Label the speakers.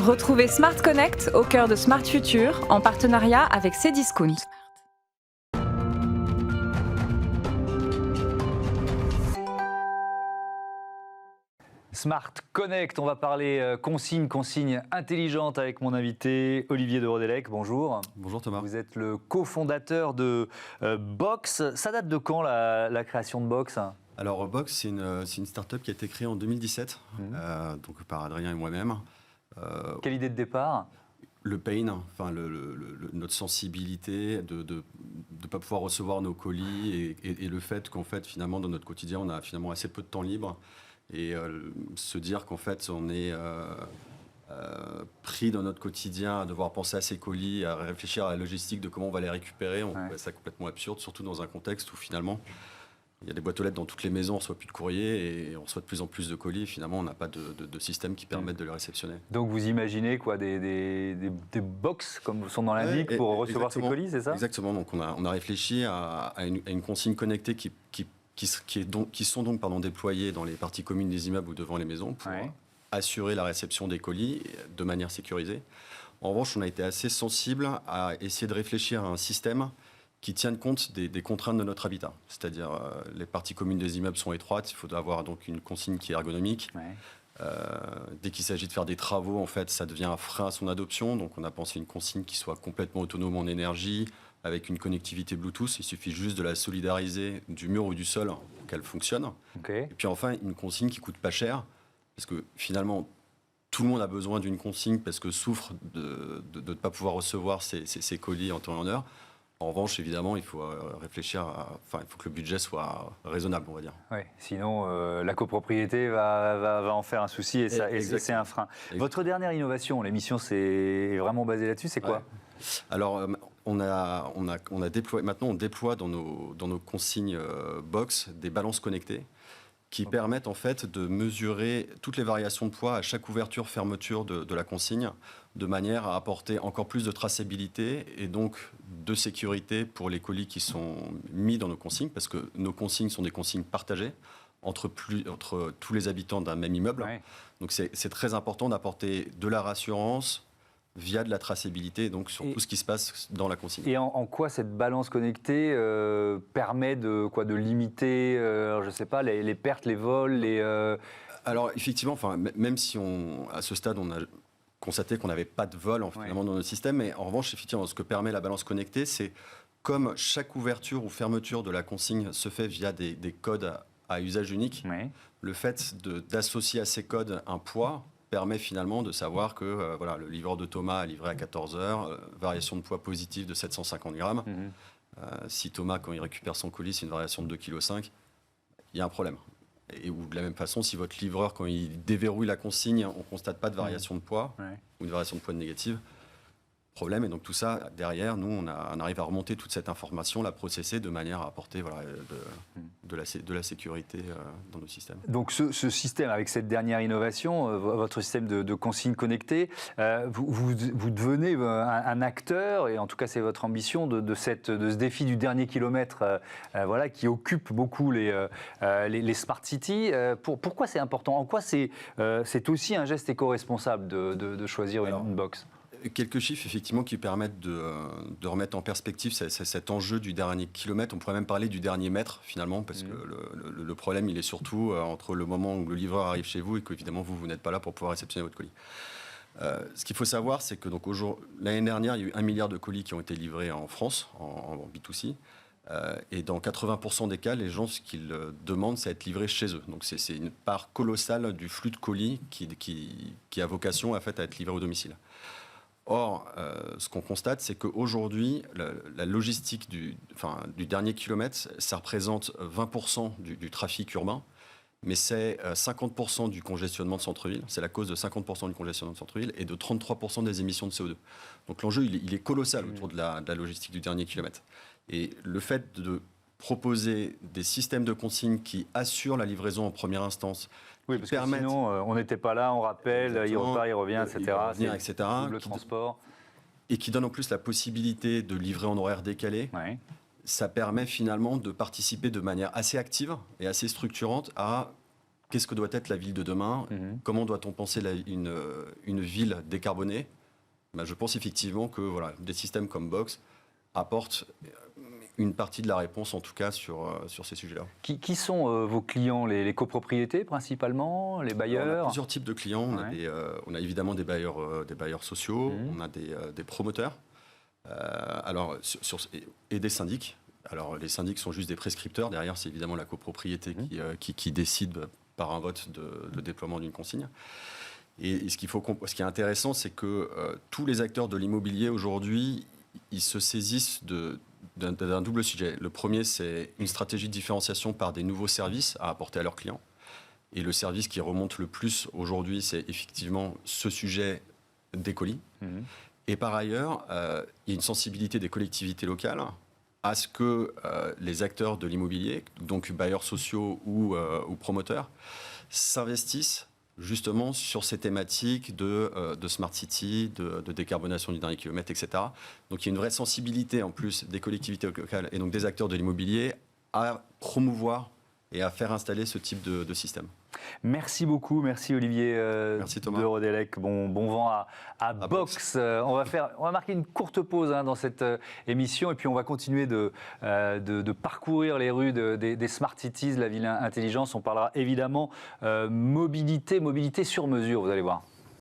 Speaker 1: Retrouvez Smart Connect au cœur de Smart Future en partenariat avec Cdiscount.
Speaker 2: Smart Connect, on va parler consigne intelligente avec mon invité Olivier de Rodelec. Bonjour.
Speaker 3: Bonjour Thomas.
Speaker 2: Vous êtes le cofondateur de Box. Ça date de quand la création de Box ?
Speaker 3: Alors Box, c'est une start-up qui a été créée en 2017, donc par Adrien et moi-même.
Speaker 2: Quelle idée de départ ?
Speaker 3: Le pain, enfin notre sensibilité de ne pas pouvoir recevoir nos colis et le fait qu'en fait finalement dans notre quotidien on a finalement assez peu de temps libre et se dire qu'en fait on est pris dans notre quotidien à devoir penser à ces colis, à réfléchir à la logistique de comment on va les récupérer, on trouve ça complètement absurde, surtout dans un contexte où finalement il y a des boîtes aux lettres dans toutes les maisons, on reçoit plus de courrier et on reçoit de plus en plus de colis. Et finalement, on n'a pas de système qui permette de les réceptionner.
Speaker 2: Donc vous imaginez quoi, des box, comme son nom l'indique, pour recevoir ces colis, c'est ça ?
Speaker 3: Exactement. Donc on a réfléchi à une consigne connectée qui sont donc déployées dans les parties communes des immeubles ou devant les maisons pour assurer la réception des colis de manière sécurisée. En revanche, on a été assez sensible à essayer de réfléchir à un système qui tiennent compte des contraintes de notre habitat. C'est-à-dire, les parties communes des immeubles sont étroites, il faut avoir donc une consigne qui est ergonomique. Dès qu'il s'agit de faire des travaux, en fait, ça devient un frein à son adoption. Donc, on a pensé une consigne qui soit complètement autonome en énergie, avec une connectivité Bluetooth. Il suffit juste de la solidariser du mur ou du sol pour qu'elle fonctionne. Et puis enfin, une consigne qui coûte pas cher, parce que finalement, tout le monde a besoin d'une consigne parce que souffre de ne pas pouvoir recevoir ses colis en temps et en heure. En revanche, évidemment, il faut réfléchir il faut que le budget soit raisonnable, on va dire.
Speaker 2: Oui, sinon la copropriété va en faire un souci et c'est un frein. Votre dernière innovation, l'émission c'est vraiment basée là-dessus, c'est quoi ?
Speaker 3: Alors, maintenant on déploie dans nos consignes box des balances connectées qui permettent en fait de mesurer toutes les variations de poids à chaque ouverture-fermeture de la consigne, de manière à apporter encore plus de traçabilité et donc de sécurité pour les colis qui sont mis dans nos consignes, parce que nos consignes sont des consignes partagées entre tous les habitants d'un même immeuble. Donc c'est très important d'apporter de la rassurance via de la traçabilité, donc sur tout ce qui se passe dans la consigne.
Speaker 2: Et en quoi cette balance connectée permet de limiter, je sais pas, les pertes, les vols,
Speaker 3: Alors effectivement, même si à ce stade on a constaté qu'on n'avait pas de vol finalement dans notre système, mais en revanche, effectivement, ce que permet la balance connectée, c'est comme chaque ouverture ou fermeture de la consigne se fait via des codes à usage unique, le fait d'associer à ces codes un poids permet finalement de savoir que le livreur de Thomas a livré à 14 heures, variation de poids positive de 750 grammes. Si Thomas, quand il récupère son colis, c'est une variation de 2,5 kg, il y a un problème. Ou de la même façon, si votre livreur, quand il déverrouille la consigne, on ne constate pas de variation de poids ou une variation de poids négative, problème. Et donc tout ça, derrière, nous, on arrive à remonter toute cette information, la processer de manière à apporter de la sécurité dans nos systèmes.
Speaker 2: Donc ce système, avec cette dernière innovation, votre système de consigne connectée, vous devenez un acteur, et en tout cas c'est votre ambition, de ce défi du dernier kilomètre qui occupe beaucoup les smart cities. Pourquoi c'est important ? En quoi c'est aussi un geste éco-responsable de choisir une box ?
Speaker 3: Quelques chiffres effectivement qui permettent de remettre en perspective cet enjeu du dernier kilomètre. On pourrait même parler du dernier mètre finalement, parce que le problème il est surtout entre le moment où le livreur arrive chez vous et qu'évidemment vous n'êtes pas là pour pouvoir réceptionner votre colis. Ce qu'il faut savoir, c'est que l'année dernière, il y a eu 1 milliard de colis qui ont été livrés en France, en B2C. Et dans 80% des cas, les gens, ce qu'ils demandent, c'est être livrés chez eux. Donc c'est une part colossale du flux de colis qui a vocation à être livré au domicile. Or, ce qu'on constate, c'est qu'aujourd'hui, la logistique du dernier kilomètre, ça représente 20% du trafic urbain, mais c'est 50% du congestionnement de centre-ville. C'est la cause de 50% du congestionnement de centre-ville et de 33% des émissions de CO2. Donc l'enjeu, il est colossal autour de la logistique du dernier kilomètre. Et le fait de proposer des systèmes de consigne qui assurent la livraison en première instance,
Speaker 2: oui, parce que sinon, on n'était pas là, on rappelle, il repart, il revient, etc.
Speaker 3: Le
Speaker 2: transport.
Speaker 3: Et qui donne en plus la possibilité de livrer en horaire décalé. Ça permet finalement de participer de manière assez active et assez structurante à qu'est-ce que doit être la ville de demain, comment doit-on penser une ville décarbonée. Ben, je pense effectivement que voilà, des systèmes comme Box apportent une partie de la réponse, en tout cas, sur ces sujets-là.
Speaker 2: Qui sont vos clients, les copropriétés principalement, les bailleurs?
Speaker 3: On a plusieurs types de clients. On a évidemment des bailleurs sociaux, on a des promoteurs, et des syndics. Alors, les syndics sont juste des prescripteurs. Derrière, c'est évidemment la copropriété qui décide par un vote de déploiement d'une consigne. Et ce qui est intéressant, c'est que tous les acteurs de l'immobilier aujourd'hui, ils se saisissent d'un double sujet. Le premier, c'est une stratégie de différenciation par des nouveaux services à apporter à leurs clients. Et le service qui remonte le plus aujourd'hui, c'est effectivement ce sujet des colis. Et par ailleurs, il y a une sensibilité des collectivités locales à ce que les acteurs de l'immobilier, donc bailleurs sociaux ou promoteurs, s'investissent justement sur ces thématiques de Smart City, de décarbonation du dernier kilomètre, etc. Donc il y a une vraie sensibilité en plus des collectivités locales et donc des acteurs de l'immobilier à promouvoir et à faire installer ce type de système.
Speaker 2: Merci beaucoup, merci Olivier
Speaker 3: Merci Thomas.
Speaker 2: de Rodelec. Bon vent à Box. On va marquer une courte pause dans cette émission et puis on va continuer de parcourir les rues des Smart Cities, la ville intelligence. On parlera évidemment mobilité sur mesure, vous allez voir.